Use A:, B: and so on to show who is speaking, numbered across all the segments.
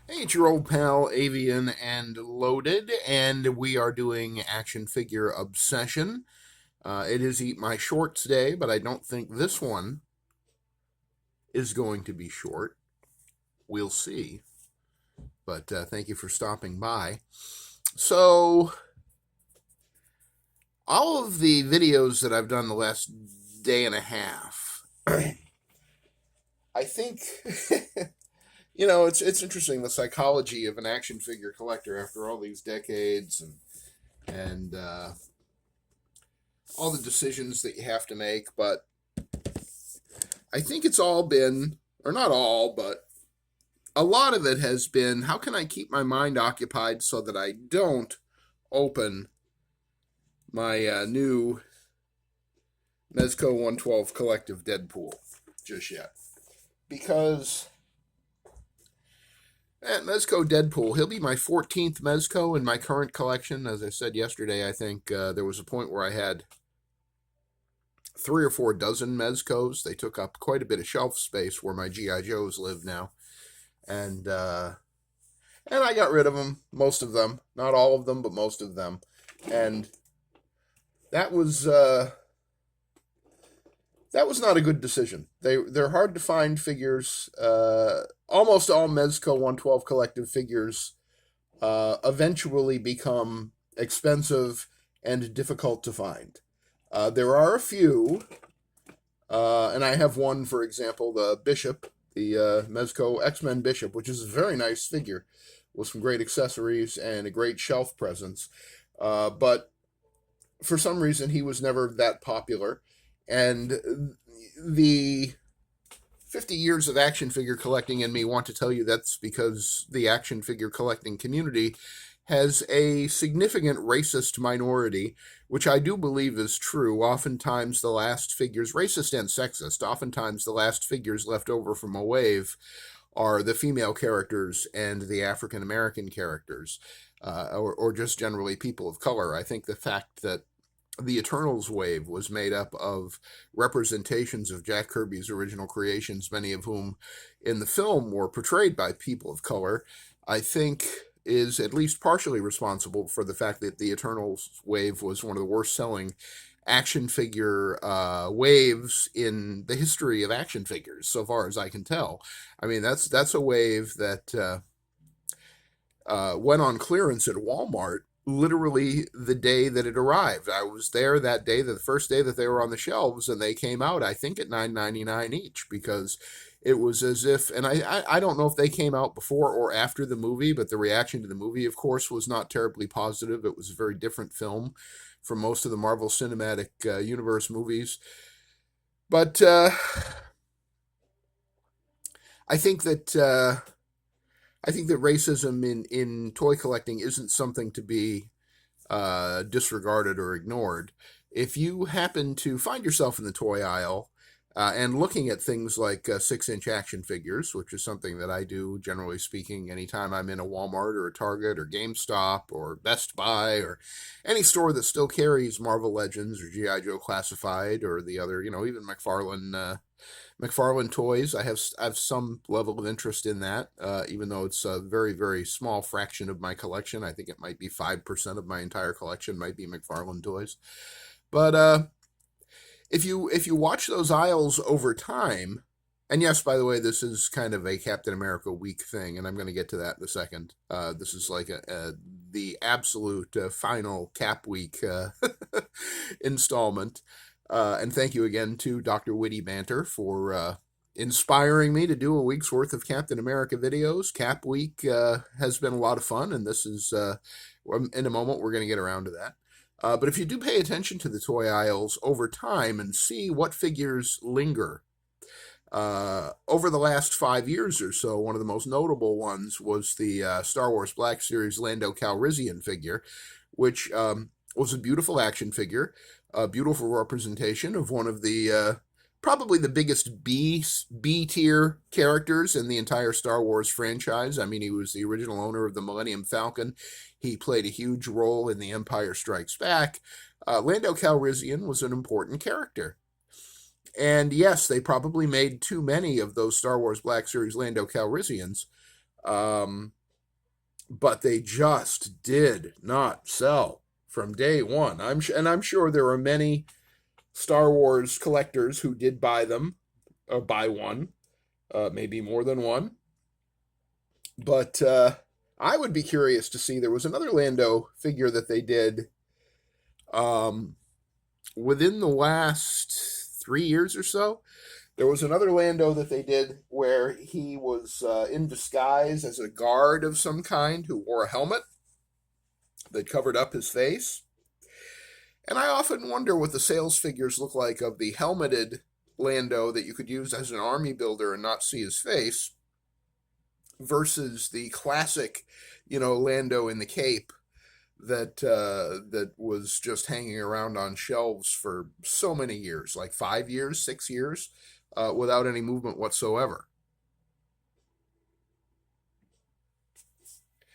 A: Hey, it's your old pal Avian and Loaded, and we are doing action figure obsession. It is Eat My Shorts Day, but I don't think this one is going to be short. We'll see. But thank you for stopping by. So, all of the videos that I've done the last day and a half, I think, it's interesting the psychology of an action figure collector after all these decades and all the decisions that you have to make. But I think it's all been, or not all, but a lot of it has been how can I keep my mind occupied so that I don't open my new Mezco 112 Collective Deadpool just yet. Because at Mezco Deadpool, he'll be my 14th Mezco in my current collection. As I said yesterday, I think there was a point where I had 3 or 4 dozen Mezcos. They took up quite a bit of shelf space where my GI Joes live now, and I got rid of them, most of them, not all of them, but most of them, and that was not a good decision. They're hard to find figures. Almost all Mezco 112 collective figures eventually become expensive and difficult to find. There are a few, and I have one, for example, the Bishop, the Mezco X-Men Bishop, which is a very nice figure with some great accessories and a great shelf presence. But for some reason, he was never that popular. And the 50 years of action figure collecting in me want to tell you that's because the action figure collecting community has a significant racist minority, which I do believe is true. Oftentimes, the last figures, racist and sexist, oftentimes the last figures left over from a wave are the female characters and the African American characters, or just generally people of color. I think the fact that the Eternals wave was made up of representations of Jack Kirby's original creations, many of whom in the film were portrayed by people of color, I think is at least partially responsible for the fact that the Eternals wave was one of the worst selling action figure waves in the history of action figures, so far as I can tell. I mean, that's a wave that went on clearance at Walmart literally the day that it arrived. I was there that day, the first day that they were on the shelves, and they came out, I think, at $9.99 each, because it was as if, and I don't know if they came out before or after the movie, but the reaction to the movie, of course, was not terribly positive. It was a very different film from most of the Marvel Cinematic Universe movies. But I think that racism in toy collecting isn't something to be disregarded or ignored. If you happen to find yourself in the toy aisle and looking at things like 6-inch action figures, which is something that I do, generally speaking, anytime I'm in a Walmart or a Target or GameStop or Best Buy or any store that still carries Marvel Legends or G.I. Joe Classified or the other, even McFarlane toys. I have some level of interest in that, even though it's a very, very small fraction of my collection. I think it might be 5% of my entire collection might be McFarlane toys. But if you watch those aisles over time, and yes, by the way, this is kind of a Captain America week thing, and I'm going to get to that in a second. This is like the absolute final Cap Week installment. And thank you again to Dr. Witty Banter for inspiring me to do a week's worth of Captain America videos. Cap Week has been a lot of fun, and this is, in a moment, we're going to get around to that. But if you do pay attention to the toy aisles over time and see what figures linger, over the last 5 years or so, one of the most notable ones was the Star Wars Black Series Lando Calrissian figure, which was a beautiful action figure, a beautiful representation of one of the probably the biggest B tier characters in the entire Star Wars franchise. I mean, he was the original owner of the Millennium Falcon. He played a huge role in The Empire Strikes Back. Lando Calrissian was an important character. And yes, they probably made too many of those Star Wars Black Series Lando Calrissians. Um, but they just did not sell from day one. And I'm sure there are many Star Wars collectors who did buy them, or buy one, maybe more than one. But I would be curious to see. There was another Lando figure that they did um, within the last 3 years or so. There was another Lando that they did where he was in disguise as a guard of some kind who wore a helmet that covered up his face. And I often wonder what the sales figures look like of the helmeted Lando that you could use as an army builder and not see his face versus the classic, Lando in the cape that was just hanging around on shelves for so many years, like 5 years, 6 years, without any movement whatsoever.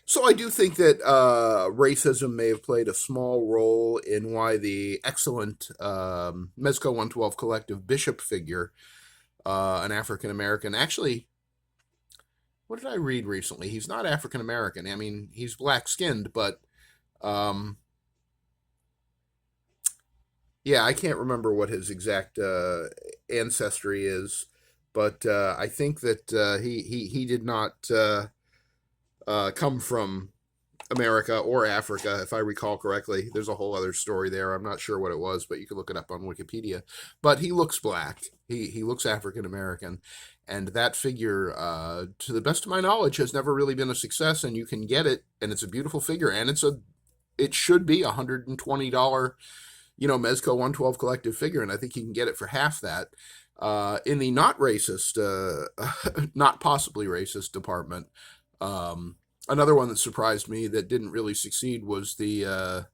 A: So I do think that racism may have played a small role in why the excellent Mezco 112 collective Bishop figure, an African American, actually, what did I read recently? He's not African American. I mean, he's black skinned, but um, yeah, I can't remember what his exact ancestry is, but I think that he did not come from America or Africa, if I recall correctly. There's a whole other story there. I'm not sure what it was, but you can look it up on Wikipedia. But he looks black. He looks African American, and that figure, to the best of my knowledge, has never really been a success. And you can get it, and it's a beautiful figure, and it should be $120, Mezco 112 collective figure, and I think you can get it for half that. In the not racist, not possibly racist department, another one that surprised me that didn't really succeed was the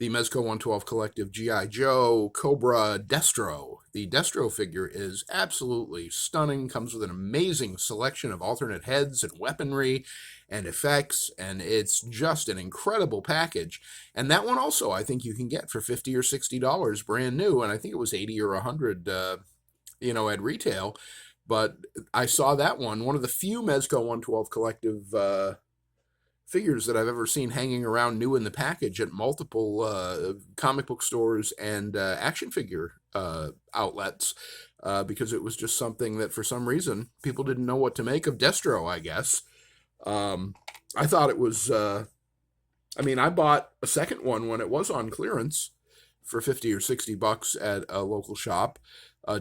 A: Mezco 112 collective G.I. Joe Cobra Destro. The Destro figure is absolutely stunning, comes with an amazing selection of alternate heads and weaponry and effects, and it's just an incredible package. And that one also I think you can get for $50 or $60 brand new, and I think it was 80 or 100 at retail. But I saw that one of the few Mezco 112 collective figures that I've ever seen hanging around new in the package at multiple comic book stores and action figure outlets, because it was just something that for some reason people didn't know what to make of Destro, I guess. I thought it was, I bought a second one when it was on clearance for 50 or 60 bucks at a local shop.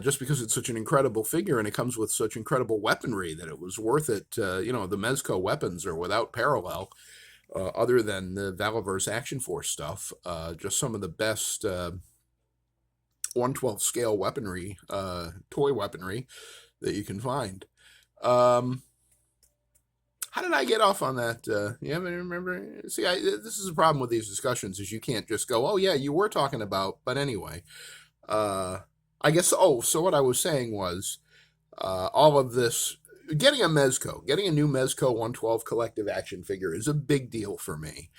A: Just because it's such an incredible figure and it comes with such incredible weaponry that it was worth it. The Mezco weapons are without parallel, other than the Valaverse Action Force stuff. Just some of the best 112 scale weaponry, toy weaponry that you can find. How did I get off on that? Yeah, I remember. See, this is a problem with these discussions: is you can't just go, "Oh yeah, you were talking about." But anyway. I guess, so what I was saying was, all of this, getting a new Mezco 112 collective action figure is a big deal for me.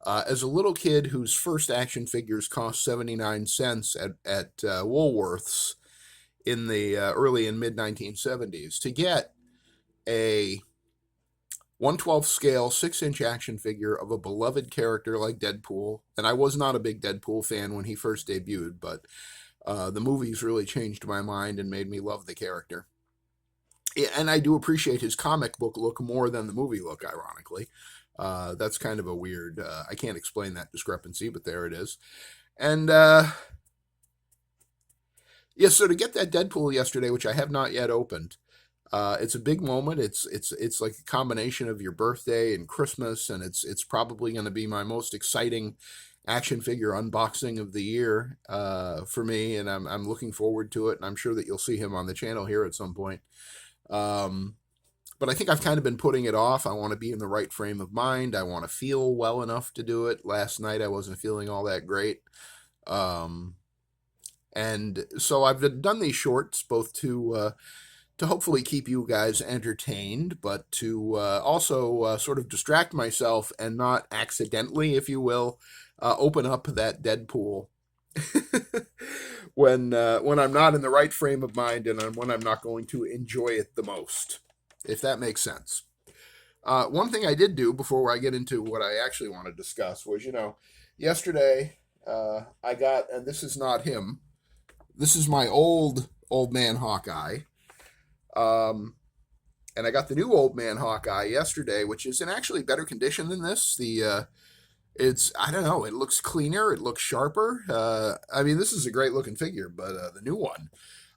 A: As a little kid whose first action figures cost 79 cents at Woolworths in the early and mid 1970s, to get a 112 scale 6-inch action figure of a beloved character like Deadpool, and I was not a big Deadpool fan when he first debuted, but the movies really changed my mind and made me love the character. And I do appreciate his comic book look more than the movie look, ironically. That's kind of a weird, I can't explain that discrepancy, but there it is. And, so to get that Deadpool yesterday, which I have not yet opened, it's a big moment. It's like a combination of your birthday and Christmas, and it's probably going to be my most exciting action figure unboxing of the year for me, and I'm looking forward to it, and I'm sure that you'll see him on the channel here at some point. But I think I've kind of been putting it off. I want to be in the right frame of mind. I want to feel well enough to do it. Last night I wasn't feeling all that great. And so I've done these shorts both to hopefully keep you guys entertained, but to also sort of distract myself and not accidentally, if you will, open up that Deadpool when I'm not in the right frame of mind and when I'm not going to enjoy it the most, if that makes sense. One thing I did do before I get into what I actually want to discuss was, yesterday I got, and this is not him. This is my old man Hawkeye. Um, and I got the new old man Hawkeye yesterday, which is in actually better condition than this. It's, I don't know, it looks cleaner, it looks sharper. I mean, this is a great looking figure, but the new one,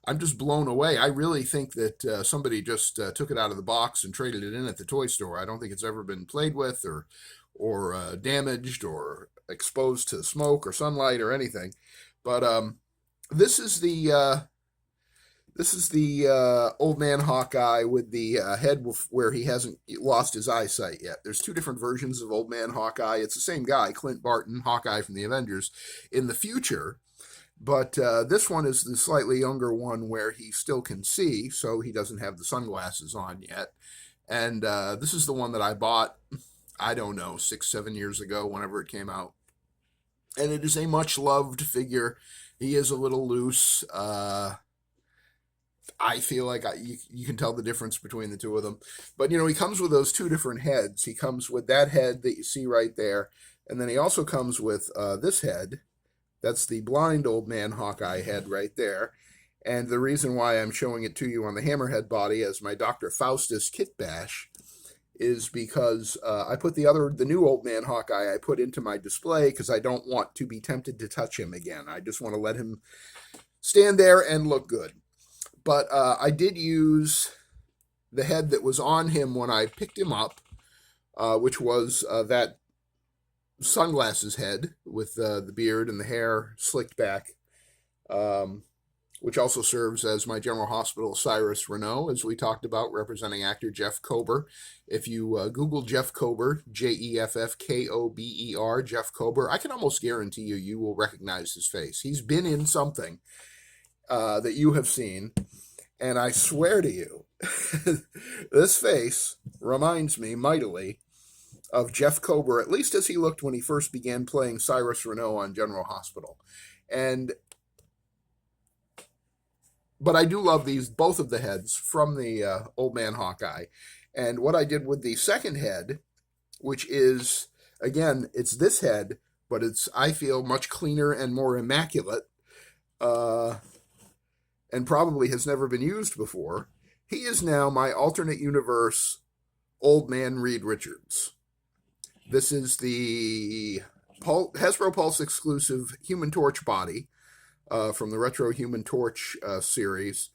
A: I'm just blown away. I really think that somebody just took it out of the box and traded it in at the toy store. I don't think it's ever been played with or damaged or exposed to smoke or sunlight or anything. But this is the old man Hawkeye with the head where he hasn't lost his eyesight yet. There's two different versions of old man Hawkeye. It's the same guy, Clint Barton, Hawkeye from the Avengers, in the future. But this one is the slightly younger one where he still can see, so he doesn't have the sunglasses on yet. And this is the one that I bought, I don't know, 6, 7 years ago, whenever it came out. And it is a much loved figure. He is a little loose. I feel like you can tell the difference between the two of them. But, he comes with those two different heads. He comes with that head that you see right there. And then he also comes with this head. That's the blind old man Hawkeye head right there. And the reason why I'm showing it to you on the Hammerhead body as my Dr. Faustus kit bash is because I put the new old man Hawkeye I put into my display because I don't want to be tempted to touch him again. I just want to let him stand there and look good. But I did use the head that was on him when I picked him up, which was that sunglasses head with the beard and the hair slicked back, which also serves as my General Hospital Cyrus Renault, as we talked about, representing actor Jeff Kober. If you Google Jeff Kober, Jeffkober, Jeff Kober, I can almost guarantee you will recognize his face. He's been in something that you have seen, and I swear to you, this face reminds me mightily of Jeff Kober, at least as he looked when he first began playing Cyrus Renault on General Hospital. But I do love both of the heads from the old man Hawkeye. And what I did with the second head, which is, again, it's this head, but it's, I feel, much cleaner and more immaculate, and probably has never been used before. He is now my alternate universe old man Reed Richards. This is the Hasbro Pulse exclusive Human Torch body from the Retro Human Torch series.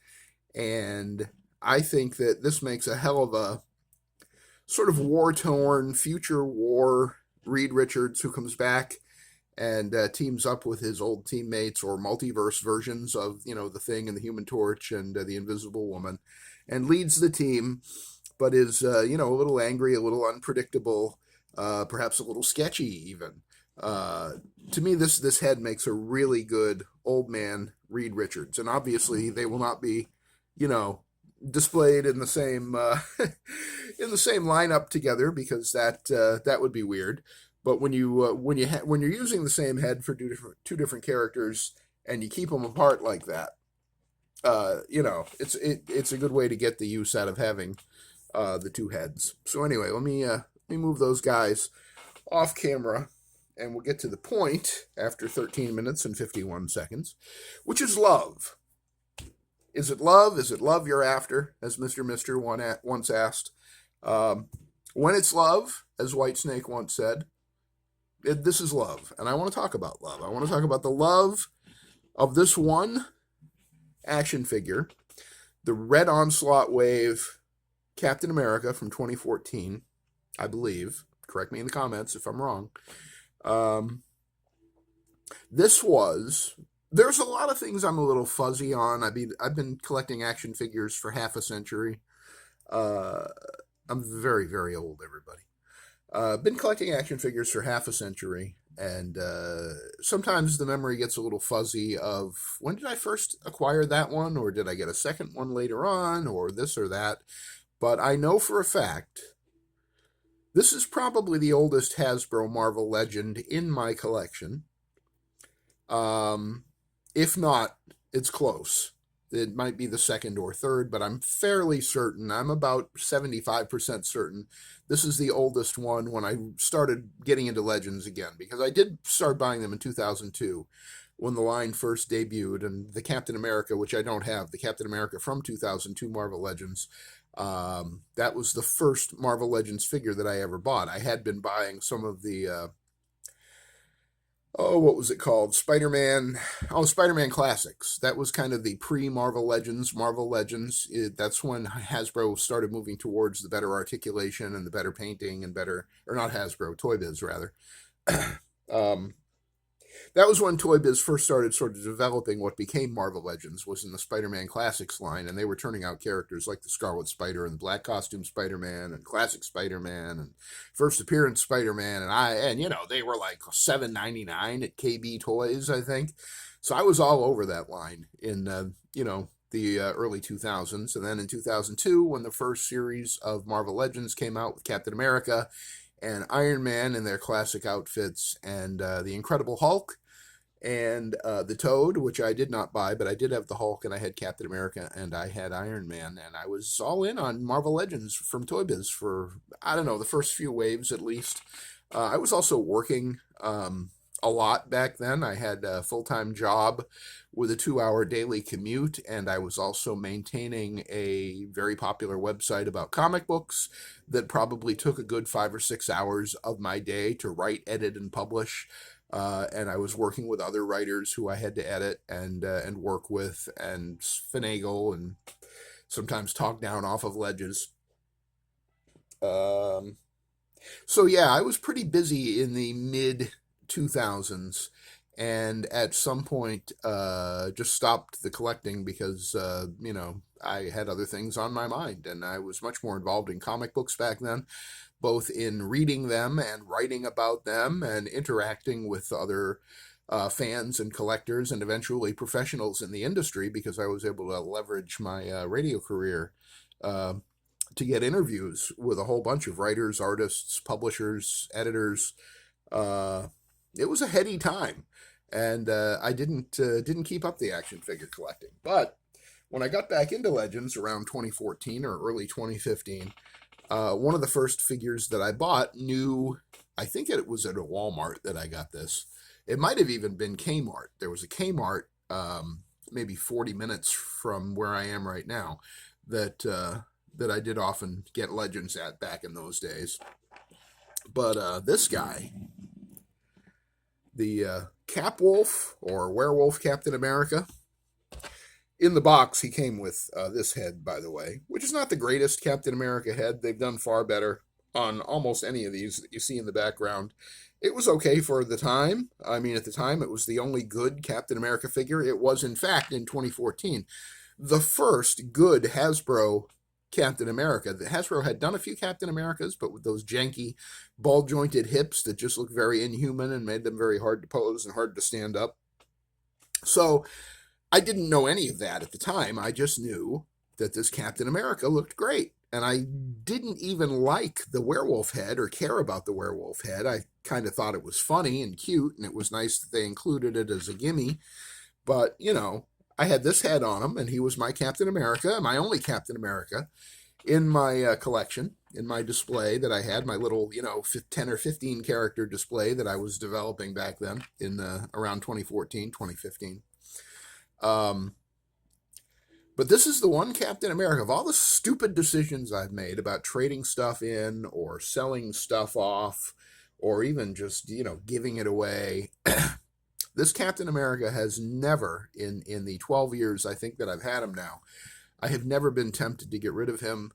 A: And I think that this makes a hell of a sort of war-torn, future war Reed Richards who comes back and teams up with his old teammates or multiverse versions of, the Thing and the Human Torch and the Invisible Woman, and leads the team, but is, a little angry, a little unpredictable, perhaps a little sketchy even. To me, this head makes a really good old man Reed Richards, and obviously they will not be, displayed in the same in the same lineup together because that would be weird. But when you're using the same head for two different characters and you keep them apart like that, it's a good way to get the use out of having the two heads. So anyway, let me move those guys off camera, and we'll get to the point after 13 minutes and 51 seconds, which is love. Is it love? Is it love you're after, as Mr. Mister once asked? When it's love, as Whitesnake once said, this is love. And I want to talk about love. I want to talk about the love of this one action figure, the Red Onslaught Wave Captain America from 2014, I believe. Correct me in the comments if I'm wrong. There's a lot of things I'm a little fuzzy on. I've been collecting action figures for half a century. I'm very, very old, everybody. Been collecting action figures for half a century, and sometimes the memory gets a little fuzzy of when did I first acquire that one, or did I get a second one later on, or this or that. But I know for a fact this is probably the oldest Hasbro Marvel Legend in my collection. If not, it's close. It might be the second or third, but I'm fairly certain. I'm about 75% certain this is the oldest one when I started getting into Legends again, because I did start buying them in 2002 when the line first debuted, and the Captain America, which I don't have, the Captain America from 2002 Marvel Legends, that was the first Marvel Legends figure that I ever bought. I had been buying some of the what was it called? Spider-Man Classics. That was kind of the pre-Marvel Legends, Marvel Legends. That's when Hasbro started moving towards the better articulation and the better painting and better, or not Hasbro, Toy Biz rather. um, that was when Toy Biz first started sort of developing what became Marvel Legends, was in the Spider-Man Classics line, and they were turning out characters like the Scarlet Spider and the Black Costume Spider-Man and Classic Spider-Man and First Appearance Spider-Man, and you know, they were like $7.99 at KB Toys, I think. So I was all over that line in the early 2000s, and then in 2002, when the first series of Marvel Legends came out with Captain America and Iron Man in their classic outfits, and the Incredible Hulk, and the Toad, which I did not buy, but I did have the Hulk, and I had Captain America, and I had Iron Man, and I was all in on Marvel Legends from Toy Biz for, I don't know, the first few waves at least. I was also working a lot back then. I had a full-time job with a 2-hour daily commute, and I was also maintaining a very popular website about comic books that probably took a good 5 or 6 hours of my day to write, edit, and publish. And I was working with other writers who I had to edit and work with and finagle and sometimes talk down off of ledges. So yeah, I was pretty busy in the mid 2000s, and at some point just stopped the collecting because I had other things on my mind, and I was much more involved in comic books back then, both in reading them and writing about them and interacting with other fans and collectors and eventually professionals in the industry, because I was able to leverage my radio career to get interviews with a whole bunch of writers, artists, publishers, editors. It was a heady time, and I didn't keep up the action figure collecting. But when I got back into Legends around 2014 or early 2015, one of the first figures that I bought, I think it was at a Walmart that I got this. It might have even been Kmart. There was a Kmart maybe 40 minutes from where I am right now that I did often get Legends at back in those days. But this guy, the Cap Wolf or Werewolf Captain America. In the box, he came with this head, by the way, which is not the greatest Captain America head. They've done far better on almost any of these that you see in the background. It was okay for the time. I mean, at the time, it was the only good Captain America figure. It was, in fact, in 2014, the first good Hasbro Captain America. The Hasbro had done a few Captain Americas, but with those janky, ball-jointed hips that just looked very inhuman and made them very hard to pose and hard to stand up. So I didn't know any of that at the time. I just knew that this Captain America looked great. And I didn't even like the werewolf head or care about the werewolf head. I kind of thought it was funny and cute, and it was nice that they included it as a gimme. But, I had this head on him, and he was my Captain America, my only Captain America, in my collection, in my display that I had, my little, 10 or 15 character display that I was developing back then in around 2014, 2015. But this is the one Captain America, of all the stupid decisions I've made about trading stuff in or selling stuff off or even just, giving it away. This Captain America has never, in the 12 years I think that I've had him now, I have never been tempted to get rid of him.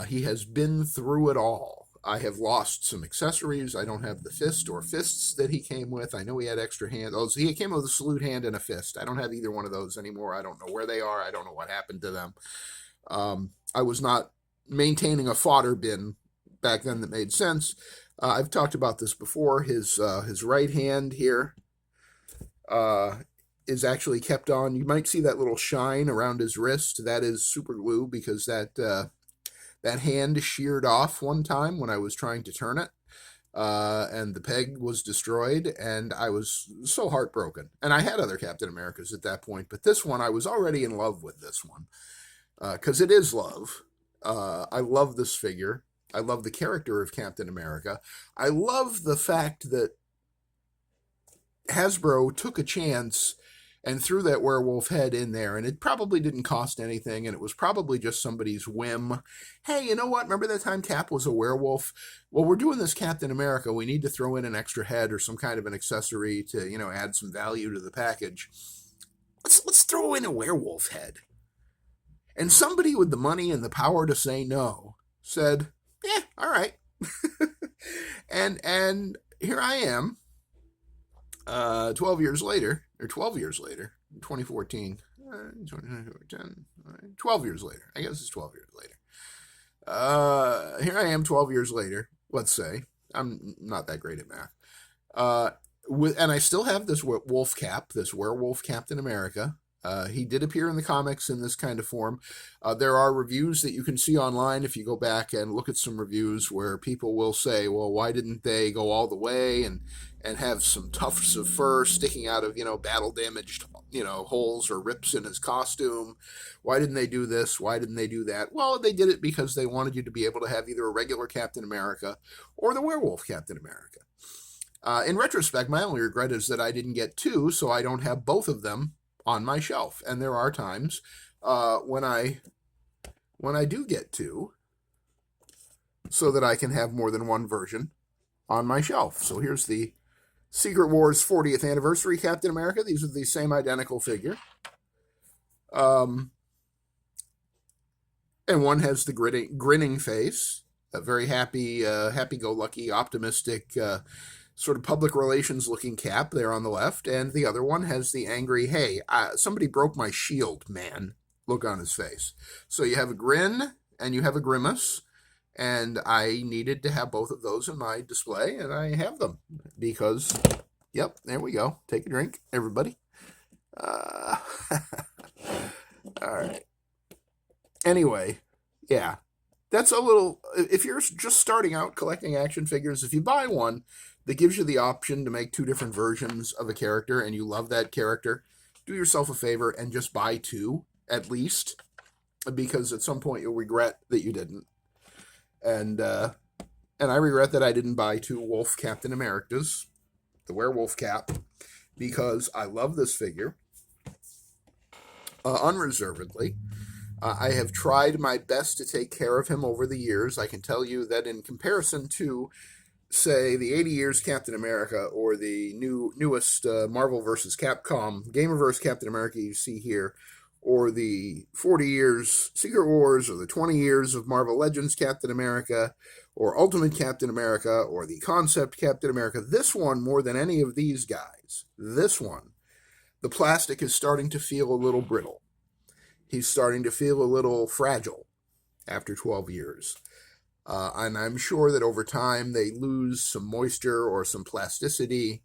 A: He has been through it all. I have lost some accessories. I don't have the fist or fists that he came with. I know he had extra hands. Oh, so he came with a salute hand and a fist. I don't have either one of those anymore. I don't know where they are. I don't know what happened to them. I was not maintaining a fodder bin back then that made sense. I've talked about this before. His right hand here is actually kept on. You might see that little shine around his wrist. That is super glue, because that hand sheared off one time when I was trying to turn it. and the peg was destroyed, and I was so heartbroken. And I had other Captain Americas at that point, but this one, I was already in love with this one, because it is love. I love this figure. I love the character of Captain America. I love the fact that Hasbro took a chance and threw that werewolf head in there, and it probably didn't cost anything, and it was probably just somebody's whim. Hey, you know what? Remember that time Cap was a werewolf? Well, we're doing this Captain America. We need to throw in an extra head or some kind of an accessory to, add some value to the package. Let's throw in a werewolf head. And somebody with the money and the power to say no said, "Yeah, all right." and here I am, 12 years later, 2014, 12 years later. I guess it's 12 years later. Here I am 12 years later, let's say. I'm not that great at math. And I still have this wolf cap, this werewolf Captain America. He did appear in the comics in this kind of form. There are reviews that you can see online if you go back and look at some reviews where people will say, well, why didn't they go all the way and have some tufts of fur sticking out of, battle damaged, holes or rips in his costume? Why didn't they do this? Why didn't they do that? Well, they did it because they wanted you to be able to have either a regular Captain America or the werewolf Captain America. In retrospect, my only regret is that I didn't get two, so I don't have both of them on my shelf. And there are times when I do get two, so that I can have more than one version on my shelf. So here's the Secret Wars 40th Anniversary Captain America. These are the same identical figure. And one has the grinning face, a very happy-go-lucky, optimistic, sort of public relations looking Cap there on the left, and the other one has the angry, hey, somebody broke my shield, man, look on his face. So you have a grin and you have a grimace, and I needed to have both of those in my display, and I have them because, yep, there we go. Take a drink, everybody. All right. Anyway, yeah, that's a little, if you're just starting out collecting action figures, if you buy one that gives you the option to make two different versions of a character and you love that character, do yourself a favor and just buy two, at least, because at some point you'll regret that you didn't. And I regret that I didn't buy two Wolf Captain Americas, the werewolf Cap, because I love this figure unreservedly. I have tried my best to take care of him over the years. I can tell you that in comparison to, say, the 80 years Captain America or the newest Marvel vs. Capcom Gamerverse Captain America you see here, or the 40 years Secret Wars, or the 20 years of Marvel Legends Captain America, or Ultimate Captain America, or the Concept Captain America, this one, more than any of these guys, this one, the plastic is starting to feel a little brittle. He's starting to feel a little fragile after 12 years. And I'm sure that over time they lose some moisture or some plasticity.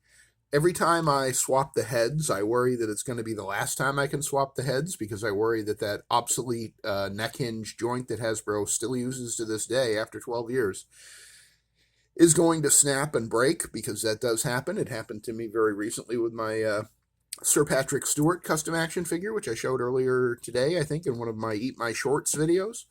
A: Every time I swap the heads, I worry that it's going to be the last time I can swap the heads, because I worry that that obsolete neck hinge joint that Hasbro still uses to this day after 12 years is going to snap and break, because that does happen. It happened to me very recently with my Sir Patrick Stewart custom action figure, which I showed earlier today, I think, in one of my Eat My Shorts videos.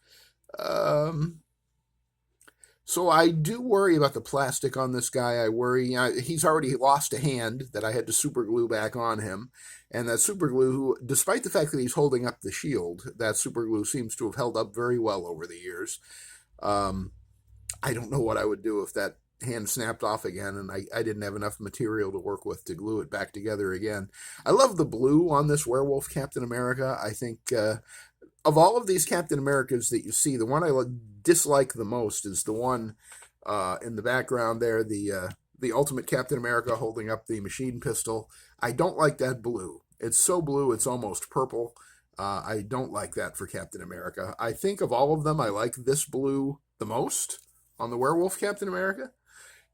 A: So I do worry about the plastic on this guy. I worry, he's already lost a hand that I had to super glue back on him. And that super glue, despite the fact that he's holding up the shield, that super glue seems to have held up very well over the years. I don't know what I would do if that hand snapped off again and I didn't have enough material to work with to glue it back together again. I love the blue on this werewolf Captain America. I think of all of these Captain Americas that you see, the one I dislike the most is the one in the background there, the Ultimate Captain America holding up the machine pistol. I don't like that blue. It's so blue, it's almost purple. I don't like that for Captain America. I think of all of them, I like this blue the most on the werewolf Captain America.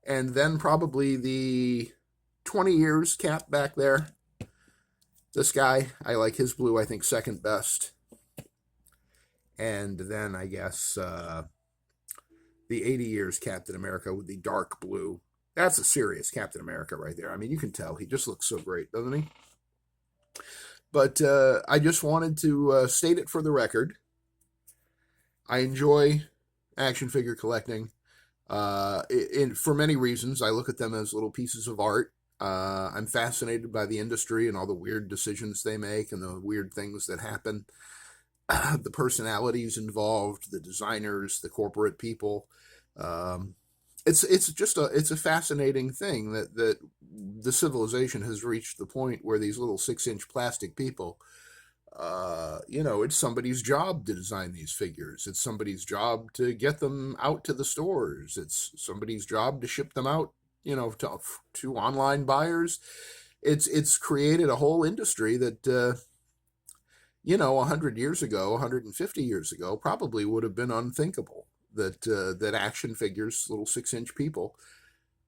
A: And then probably the 20 years Cap back there. This guy, I like his blue, I think, second best. And then I guess the 80 years Captain America with the dark blue That's a serious Captain America right there. I mean, you can tell he just looks so great, doesn't he? But I just wanted to state it for the record. I enjoy action figure collecting. For many reasons, I look at them as little pieces of art. I'm fascinated by the industry and all the weird decisions they make and the weird things that happen. The personalities involved, the designers, the corporate people. Um, it's just a fascinating thing that the civilization has reached the point where these little 6-inch plastic people, it's somebody's job to design these figures. It's somebody's job to get them out to the stores. It's somebody's job to ship them out, to online buyers. It's created a whole industry that 100 years ago, 150 years ago, probably would have been unthinkable that action figures, little 6-inch people,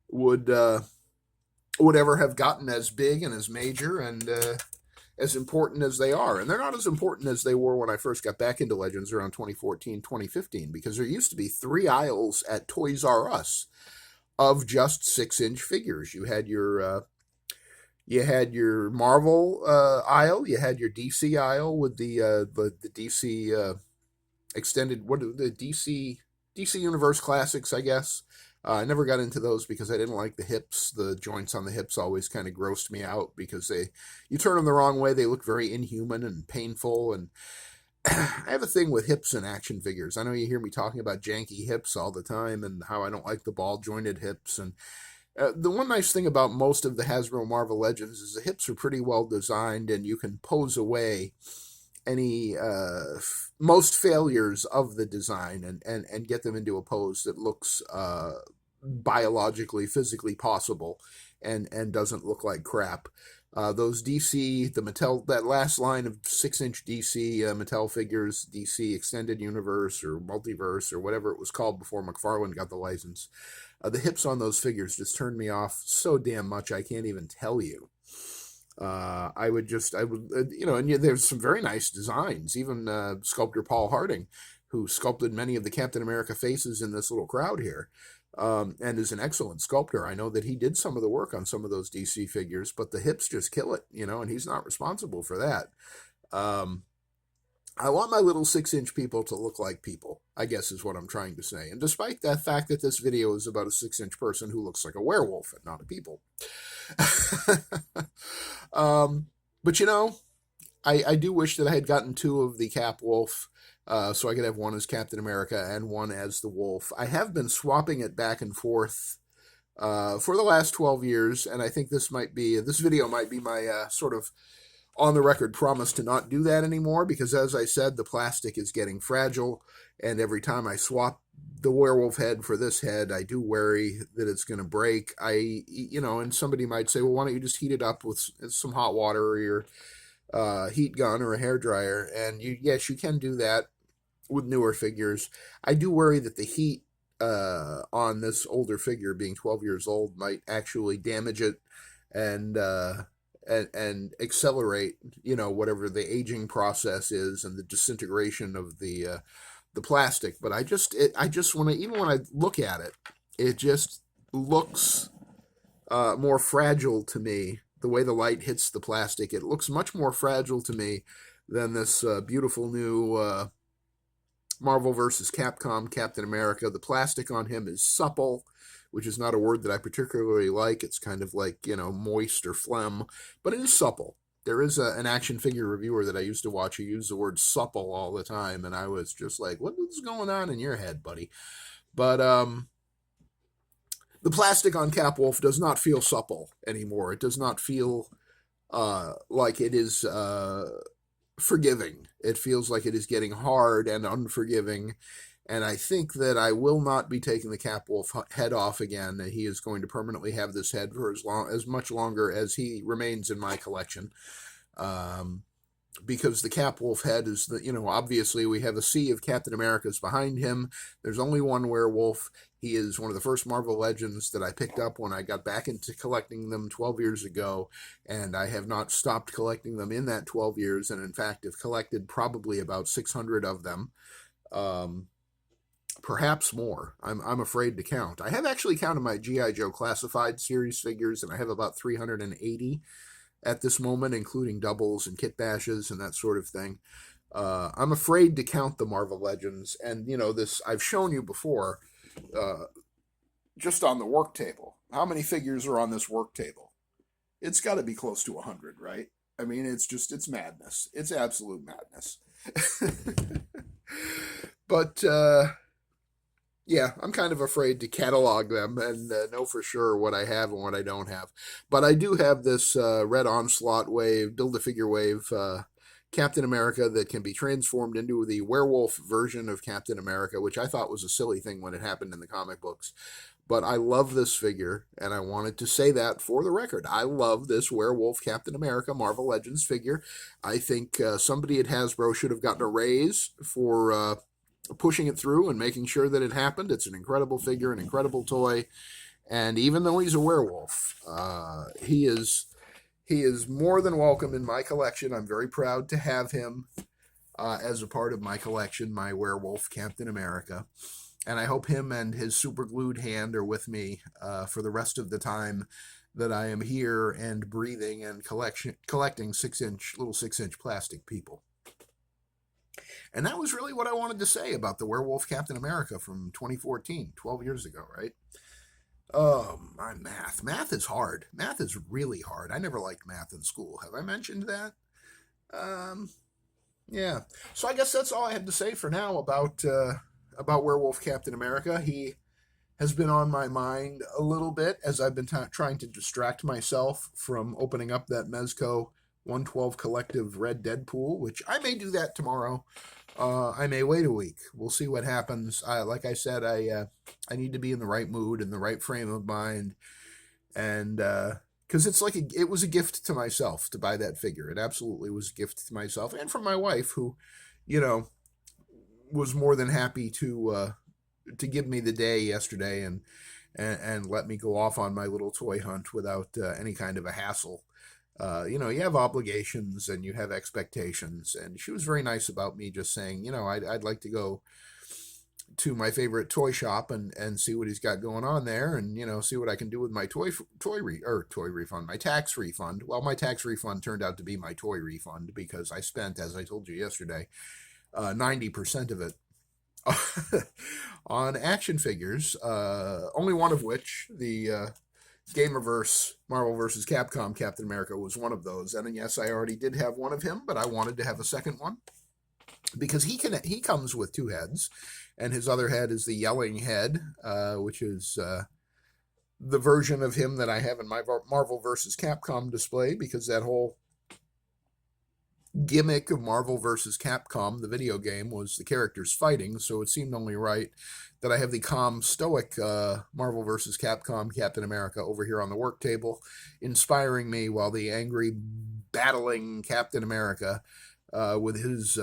A: would ever have gotten as big and as major and as important as they are. And they're not as important as they were when I first got back into Legends around 2014, 2015, because there used to be 3 aisles at Toys R Us of just 6-inch figures. You had your Marvel aisle, you had your DC aisle with the DC extended, what are the DC Universe Classics, I guess. I never got into those because I didn't like the hips. The joints on the hips always kind of grossed me out because you turn them the wrong way, they look very inhuman and painful. And I have a thing with hips and action figures. I know you hear me talking about janky hips all the time and how I don't like the ball jointed hips. And the one nice thing about most of the Hasbro Marvel Legends is the hips are pretty well designed and you can pose away any most failures of the design and get them into a pose that looks biologically, physically possible and doesn't look like crap. Those DC, the Mattel, that last line of 6-inch DC Mattel figures, DC Extended Universe or Multiverse or whatever it was called before McFarlane got the license, the hips on those figures just turned me off so damn much I can't even tell you. And there's some very nice designs. Even sculptor Paul Harding, who sculpted many of the Captain America faces in this little crowd here, and is an excellent sculptor. I know that he did some of the work on some of those DC figures, but the hips just kill it, and he's not responsible for that. I want my little 6-inch people to look like people, I guess is what I'm trying to say. And despite that fact that this video is about a 6-inch person who looks like a werewolf and not a people. But I do wish that I had gotten 2 of the Cap Wolf, so I could have one as Captain America and one as the Wolf. I have been swapping it back and forth for the last 12 years, and I think this video might be my sort of on the record promise to not do that anymore, because as I said, the plastic is getting fragile, and every time I swap the werewolf head for this head, I do worry that it's going to break. And somebody might say, well, why don't you just heat it up with some hot water or your heat gun or a hairdryer? And yes, you can do that with newer figures. I do worry that the heat on this older figure, being 12 years old, might actually damage it and accelerate, whatever the aging process is and the disintegration of the plastic. But I just when I look at it, it just looks more fragile to me. The way the light hits the plastic, it looks much more fragile to me than this beautiful new Marvel vs. Capcom Captain America. The plastic on him is supple, which is not a word that I particularly like. It's kind of like, moist or phlegm, but it is supple. There is an action figure reviewer that I used to watch who used the word supple all the time, and I was just like, what is going on in your head, buddy? But the plastic on Cap Wolf does not feel supple anymore. It does not feel like it is forgiving. It feels like it is getting hard and unforgiving. And I think that I will not be taking the Cap Wolf head off again. He is going to permanently have this head for as much longer as he remains in my collection. Because the Cap Wolf head is obviously we have a sea of Captain Americas behind him. There's only one werewolf. He is one of the first Marvel Legends that I picked up when I got back into collecting them 12 years ago. And I have not stopped collecting them in that 12 years. And in fact, have collected probably about 600 of them. perhaps more. I'm afraid to count. I have actually counted my GI Joe Classified series figures, and I have about 380 at this moment, including doubles and kit bashes and that sort of thing. I'm afraid to count the Marvel Legends, and this I've shown you before, uh, just on the work table. How many figures are on this work table? It's got to be close to 100, right? I mean, it's madness. It's absolute madness. But yeah, I'm kind of afraid to catalog them and know for sure what I have and what I don't have. But I do have this Red Onslaught wave, Build-A-Figure wave, Captain America that can be transformed into the werewolf version of Captain America, which I thought was a silly thing when it happened in the comic books. But I love this figure, and I wanted to say that for the record. I love this werewolf Captain America Marvel Legends figure. I think somebody at Hasbro should have gotten a raise for pushing it through and making sure that it happened. It's an incredible figure, an incredible toy, and even though he's a werewolf, he is more than welcome in my collection. I'm very proud to have him as a part of my collection, my werewolf Captain America. And I hope him and his super glued hand are with me for the rest of the time that I am here and breathing and collecting little 6-inch plastic people. And that was really what I wanted to say about the werewolf Captain America from 2014, 12 years ago, right? Oh, my math. Math is hard. Math is really hard. I never liked math in school. Have I mentioned that? Yeah. So I guess that's all I had to say for now about Werewolf Captain America. He has been on my mind a little bit as I've been trying to distract myself from opening up that Mezco 112 Collective Red Deadpool, which I may do that tomorrow. I may wait a week. We'll see what happens. Like I said, I need to be in the right mood and the right frame of mind, and because it was a gift to myself to buy that figure. It absolutely was a gift to myself and from my wife, who, you know, was more than happy to give me the day yesterday and let me go off on my little toy hunt without any kind of a hassle. You have obligations and you have expectations, and she was very nice about me just saying, I'd like to go to my favorite toy shop and see what he's got going on there, and see what I can do with my refund, my tax refund. Well, my tax refund turned out to be my toy refund because I spent, as I told you yesterday, 90% of it on action figures, only one of which, the Gamerverse Marvel vs. Capcom Captain America, was one of those. And yes, I already did have one of him, but I wanted to have a second one because he comes with two heads, and his other head is the yelling head, which is the version of him that I have in my Marvel vs. Capcom display, because that whole gimmick of Marvel vs. Capcom, the video game, was the characters fighting, so it seemed only right that I have the calm, stoic Marvel vs. Capcom Captain America over here on the work table, inspiring me, while the angry, battling Captain America, with his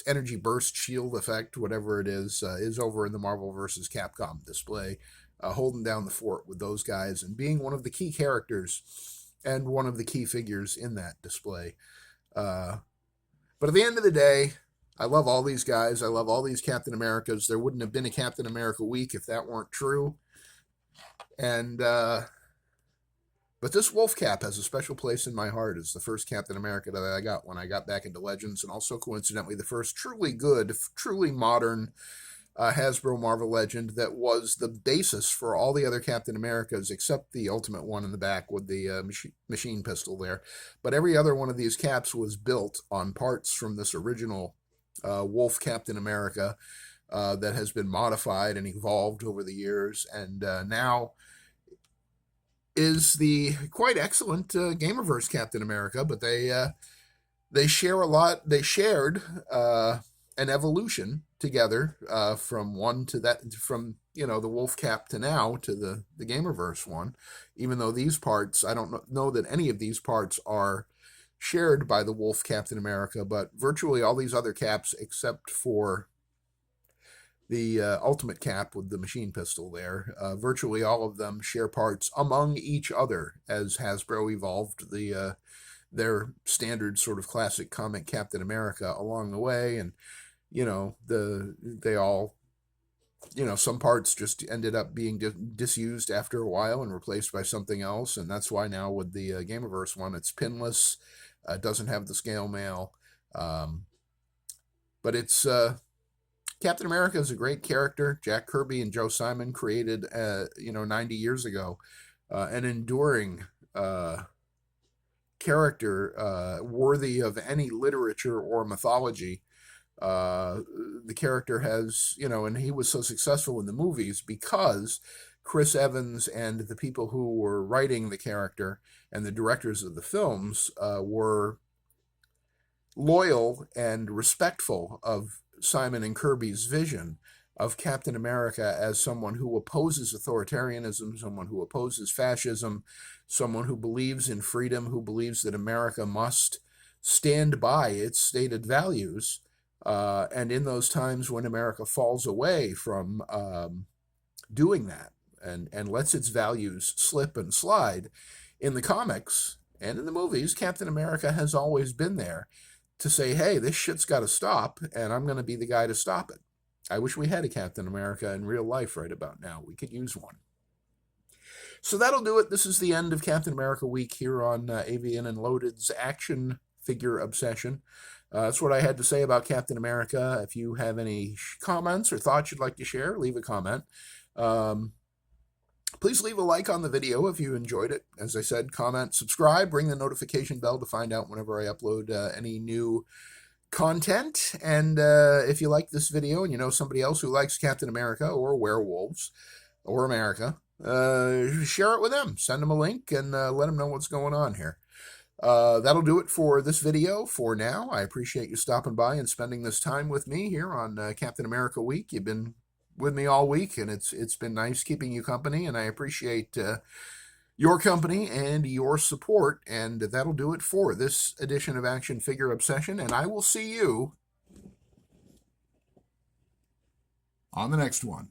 A: energy burst shield effect, whatever it is over in the Marvel vs. Capcom display, holding down the fort with those guys and being one of the key characters and one of the key figures in that display. But at the end of the day, I love all these guys. I love all these Captain Americas. There wouldn't have been a Captain America week if that weren't true. And but this Wolf Cap has a special place in my heart. It's the first Captain America that I got when I got back into Legends, and also coincidentally the first truly good, truly modern Hasbro Marvel Legend that was the basis for all the other Captain Americas, except the ultimate one in the back with the machine pistol there. But every other one of these caps was built on parts from this original Wolf Captain America that has been modified and evolved over the years, and now is the quite excellent Gamerverse Captain America. But they share a lot. They shared an evolution together from the Wolf Cap to now to the Gamerverse one, even though these parts, I don't know that any of these parts are shared by the Wolf Captain America, but virtually all these other caps, except for the ultimate cap with the machine pistol there, virtually all of them share parts among each other as Hasbro evolved their standard sort of classic comic Captain America along the way. And they all some parts just ended up being disused after a while and replaced by something else. And that's why now with the Gameverse one, it's pinless, doesn't have the scale mail. But it's Captain America is a great character. Jack Kirby and Joe Simon created, 90 years ago, an enduring character worthy of any literature or mythology. The character has, and he was so successful in the movies because Chris Evans and the people who were writing the character and the directors of the films were loyal and respectful of Simon and Kirby's vision of Captain America as someone who opposes authoritarianism, someone who opposes fascism, someone who believes in freedom, who believes that America must stand by its stated values. And in those times when America falls away from doing that and lets its values slip and slide, in the comics and in the movies, Captain America has always been there to say, hey, this shit's got to stop, and I'm going to be the guy to stop it. I wish we had a Captain America in real life right about now. We could use one. So that'll do it. This is the end of Captain America Week here on Avian and Loaded's action figure obsession. That's what I had to say about Captain America. If you have any comments or thoughts you'd like to share, leave a comment. Please leave a like on the video if you enjoyed it. As I said, comment, subscribe, ring the notification bell to find out whenever I upload any new content. And if you like this video and you know somebody else who likes Captain America or werewolves or America, share it with them. Send them a link and let them know what's going on here. That'll do it for this video for now. I appreciate you stopping by and spending this time with me here on Captain America Week. You've been with me all week, and it's been nice keeping you company, and I appreciate your company and your support. And that'll do it for this edition of Action Figure Obsession, and I will see you on the next one.